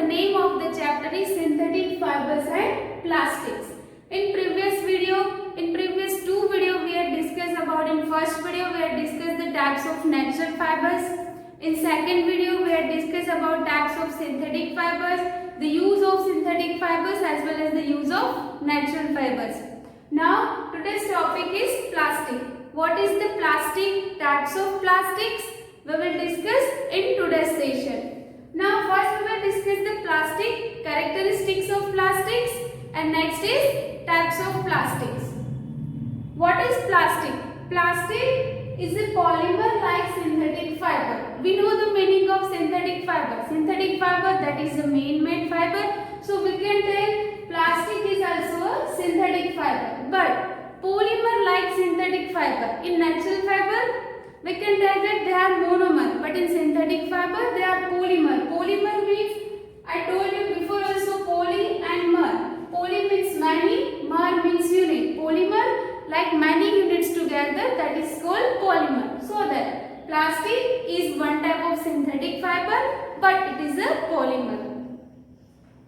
the name of the chapter is synthetic fibers and plastics. In previous two video we had discussed about, in first video we had discussed the types of natural fibers. In second video we had discussed about types of synthetic fibers, the use of synthetic fibers as well as the use of natural fibers. Now today's topic is plastic. What is the plastic? Types of plastics we will discuss in today's session. Now first we will discuss the plastic, characteristics of plastics, and next is types of plastics. What is plastic? Plastic is a polymer like synthetic fiber. We know the meaning of synthetic fiber. Synthetic fiber, that is the man-made fiber. So we can tell plastic is also a synthetic fiber. But polymer like synthetic fiber. In natural fiber, we can tell that they are monomer, but in synthetic fiber they are polymer. Polymer means, I told you before also, poly and mer. Poly means many, mer means unit. Polymer like many units together, that is called polymer. So that plastic is one type of synthetic fiber, but it is a polymer.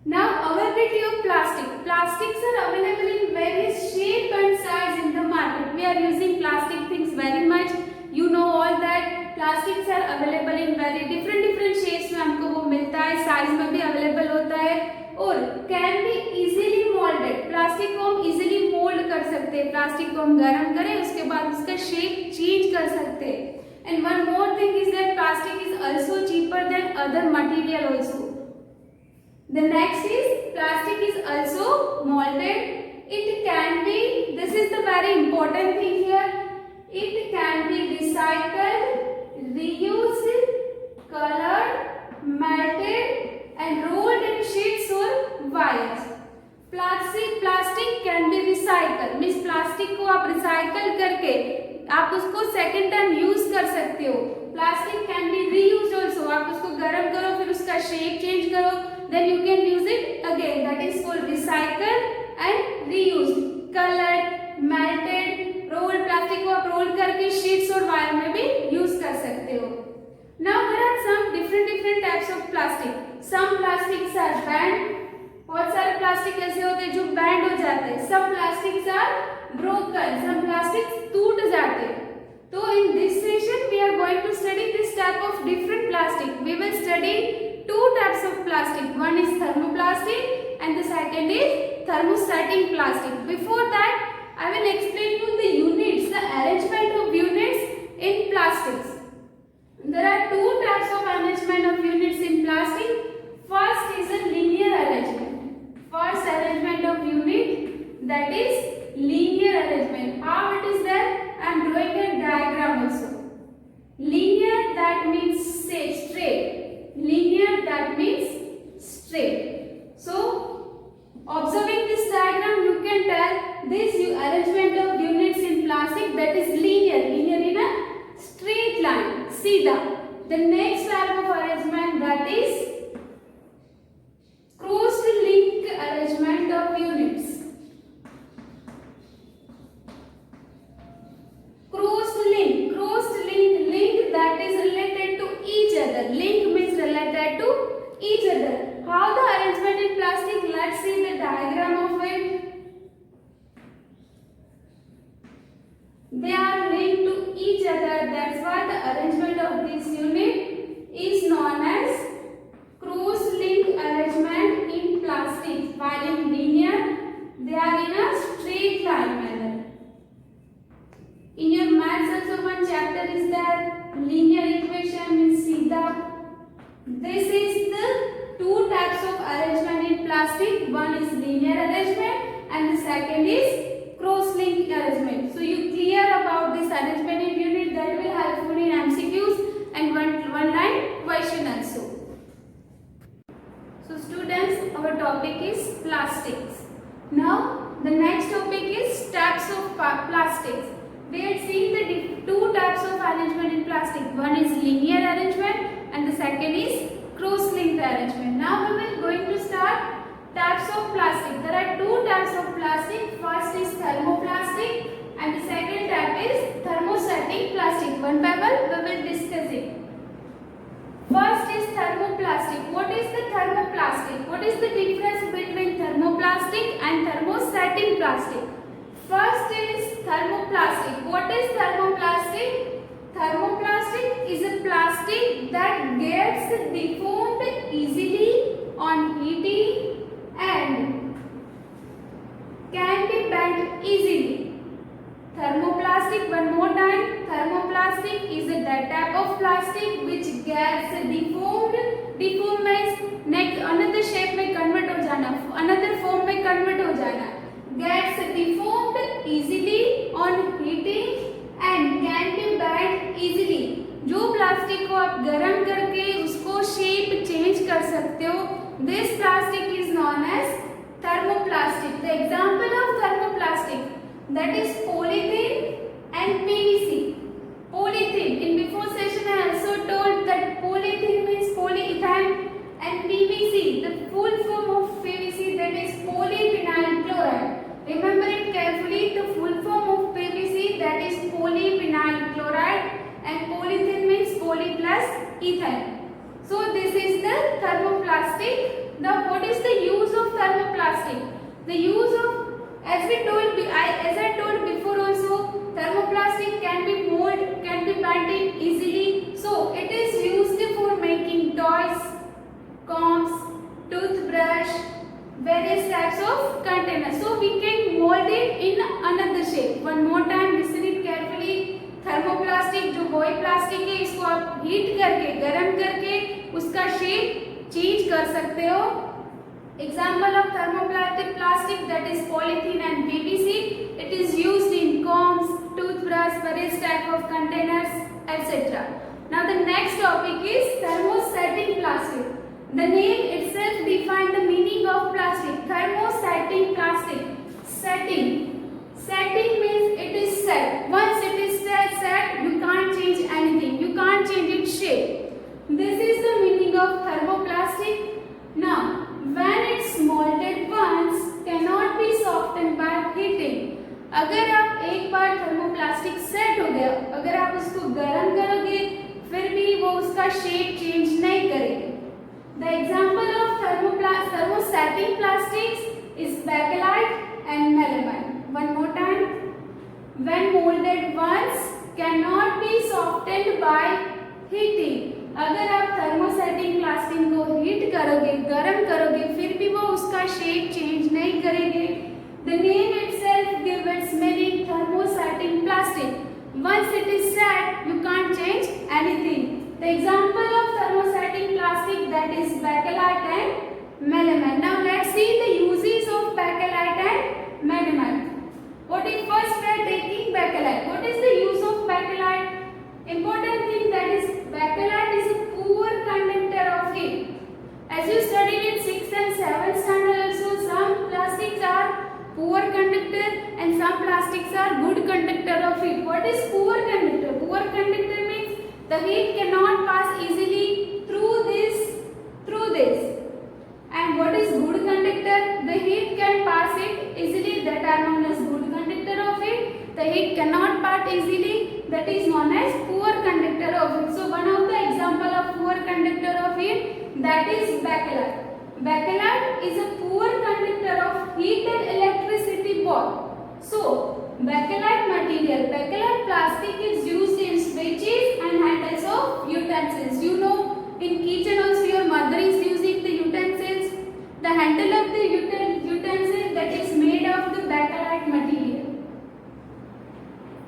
Now availability of plastic. Plastics are available in various shape and size in the market. We are using plastic things very much. You know all that plastics are available in very different shapes में हमको वो मिलता है, size में भी available होता है और can be easily moulded. Plastic को हम इजीली मोल्ड कर सकते हैं. प्लास्टिक को हम गर्म करें उसके बाद उसका शेप चेंज कर सकते हैं. And one more thing is that plastic is also cheaper than other material also. The next is plastic is also moulded. It can be, this is the very important thing here, it can be recycled, reused, colored, melted and rolled in sheets or wires. Plastic can be recycled, means plastic को आप recycle करके आप उसको second time use कर सकते हो. Plastic can be reused also. आप उसको गर्म करो फिर उसका शेप चेंज करो, then you can use it again. That is called recycle and reused. Coloured, melted, roll, plastic को आप रोल करके शीट्स और वायर में भी यूज कर सकते हो. Now there are some different types of plastic. Some plastics are banned. बहुत सारे प्लास्टिक ऐसे होते हैं जो बैंड हो जाते हैं. Some plastics are broken. Some plastics टूट जाते हैं. तो in this session we are going to study this type of different plastic. We will study two types of plastic. One is thermoplastic and the second is thermostatic plastic. Before that I will explain you the units, the arrangement of units in plastics. There are two types of arrangement of units in plastic. First is a linear arrangement. First arrangement of unit, that is linear arrangement. How it is there? I am drawing a diagram also. Linear, that means straight. Linear, that means straight. So observing this diagram you can tell this arrangement of units in plastic, that is linear. Linear in a straight line, सीधा. The next type of arrangement, that is crossed link arrangement of units. Crossed link that is related to each other. Link means related to each other. How the arrangement in plastic? Let's see the diagram of it. They are linked to each other. That's why the arrangement of this unit is known as cross-link arrangement in plastic. While in linear, they are in a straight line manner. In your maths also one chapter is there. Linear equation means सीधा. This is the two types of arrangement in plastic. One is linear arrangement and the second is cross-link arrangement. So you clear about this arrangement in unit, that will helpful in MCQs and one line question also. So students, our topic is plastics. Now the next topic is types of plastics. We had seen the two types of arrangement in plastic. One is linear arrangement and the second is cross-linked arrangement. Now we will going to start types of plastic. There are two types of plastic. First is thermoplastic and the second type is thermostatic plastic. One by one we will discuss it. First is thermoplastic. What is the thermoplastic? is the difference between thermoplastic and thermosetting plastic? First is thermoplastic. What is thermoplastic? Thermoplastic is a plastic that gets deformed easily on heating and can be bent easily. Thermoplastic, one more time, thermoplastic is a that type of plastic which gets deformed. Deformed means next another shape में convert हो जाना, another form में convert हो जाना. Gets deformed easily on heating and can be bent easily. जो plastic को आप गर्म करके उसको शेप चेंज कर सकते हो, this plastic is known as thermoplastic. The example of thermoplastic, that is polythene and PVC. Polythene, in before session I also told that polythene means polyethylene and PVC, the full form of PVC, that is polyvinyl chloride. Remember it carefully, the full form of PVC, that is polyvinyl chloride, and polythene means poly plus ethylene. So this is the thermoplastic. Now what is the use of thermoplastic? The use of, as I told before also, thermoplastic can be molded, can be bent easily. So it is used for making toys, combs, toothbrush, various types of containers. So we can mold it in another shape. One more time, listen it carefully. Thermoplastic जो वही plastic है, इसको आप heat करके गर्म करके उसका shape change कर सकते हो. Example of thermoplastic plastic, that is polythene and PVC. It is used in combs, toothbrush, various type of containers, etc. Now the next topic is thermosetting plastic. The name itself defines the meaning of plastic. Thermosetting plastic. Setting. Setting means it is set. Once it is set, you can't change anything. You can't change its shape. This is the meaning of thermoplastic. Now, when it's molded once, cannot be softened by heating. अगर आप एक बार thermoplastic set हो गया, अगर आप उसको गर्म करोगे फिर भी वो उसका शेप चेंज नहीं करेगी. The example of thermosetting plastics is bakelite and melamine. One more time. When molded once, cannot be softened by heating. अगर आप थर्मोसेटिंग प्लास्टिक को हीट करोगे, गर्म करोगे, फिर भी वो उसका शेप चेंज नहीं करेंगे. The name itself gives its meaning, thermosetting plastic. Once it is set, you can't change anything. The example of thermosetting plastic, that is bakelite and melamine. Now let's see the uses of bakelite and melamine. What is first we are taking bakelite. What is the use of bakelite? Important thing, that is bakelite is a poor conductor of heat. As you studied in 6th and 7th standard also, some plastics are poor conductor and some plastics are good conductor of heat. What is poor conductor? Poor conductor means the heat cannot pass easily through this. And what is good conductor? The heat can pass it easily, that are known as good conductor of heat. The heat cannot pass easily, that is known as poor conductor of heat. So one of the example of poor conductor of heat, that is bakelite. Bakelite is a poor conductor of heat and electricity both. So bakelite material, bakelite plastic is used in switches and handles of utensils. You know, in kitchen also your mother is using the utensils. The handle of the utensil, that is made of the bakelite material.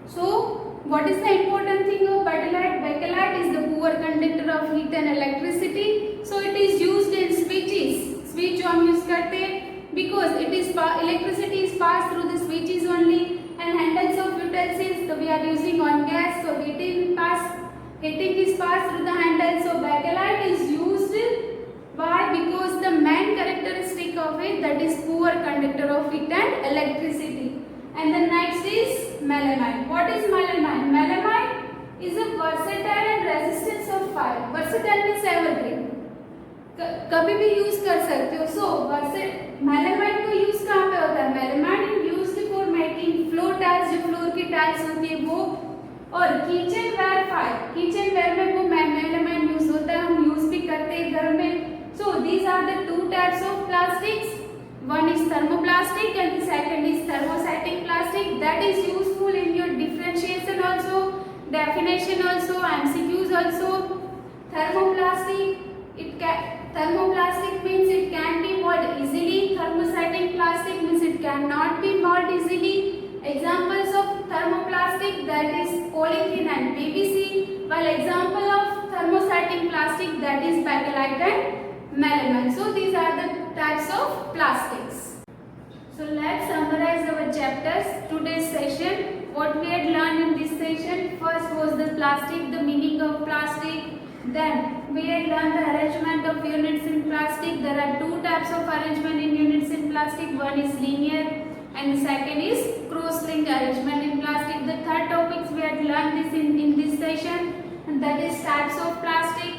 So what is the important thing of bakelite? Bakelite is the poor conductor of heat and electricity. So it is used in switches. Switch जो हम use करते हैं, because it is electricity is passed through the switches only. And handles of utensils, so we are using on gas, so heating is passed through the handle. So bakelite is used. Why? Because the main characteristic of it, that is poor conductor of heat and electricity. And the next is melamine. What is melamine? Melamine is a versatile and resistance of fire. Versatile means evergreen. कभी भी use कर सकते हो. So melamine को use कहाँ पे होता है? Melamine is used for making floor tiles, जो फ्लोर की टाइल्स होती है वो, और kitchenware fire. Kitchenware में वो melamine यूज होता है, हम यूज भी करते हैं घर में. So these are the two two types of plastics. One is thermoplastic and the second is thermostatic plastic. That is useful in your differentiation also, definition also, MCQs also. Thermoplastic means it can be molded easily. Thermostatic plastic means it cannot be molded easily. Examples of thermoplastic, that is polythene and PVC, while example of thermostatic plastic, that is bakelite and melamine. So these are the types of plastics. So let's summarize our chapters today's session. What we had learned in this session: first was the plastic, the meaning of plastic. Then we had learned the arrangement of units in plastic. There are two types of arrangement in units in plastic. One is linear and the second is cross-linked arrangement in plastic. The third topics we had learned this in this session, and that is types of plastic.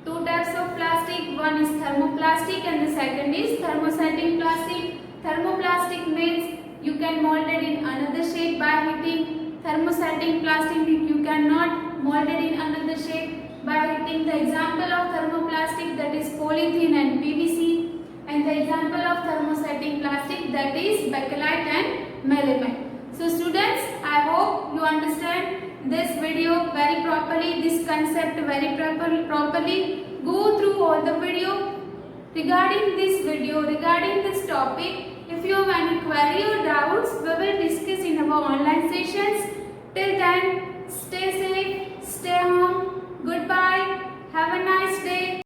Two types of plastic. One is thermoplastic and the second is thermostatic plastic. Thermoplastic means you can mold it in another shape by heating. Thermostatic plastic means you cannot mold it in another shape by heating. The example of thermoplastic, that is polythene and PVC, and the example of thermostatic plastic, that is bakelite and melamine. So students, I hope you understand this video very properly, this concept very properly. Go through all the video. Regarding this topic, if you have any query or doubts, we will discuss in our online sessions. Till then, stay safe, stay home. Goodbye. Have a nice day.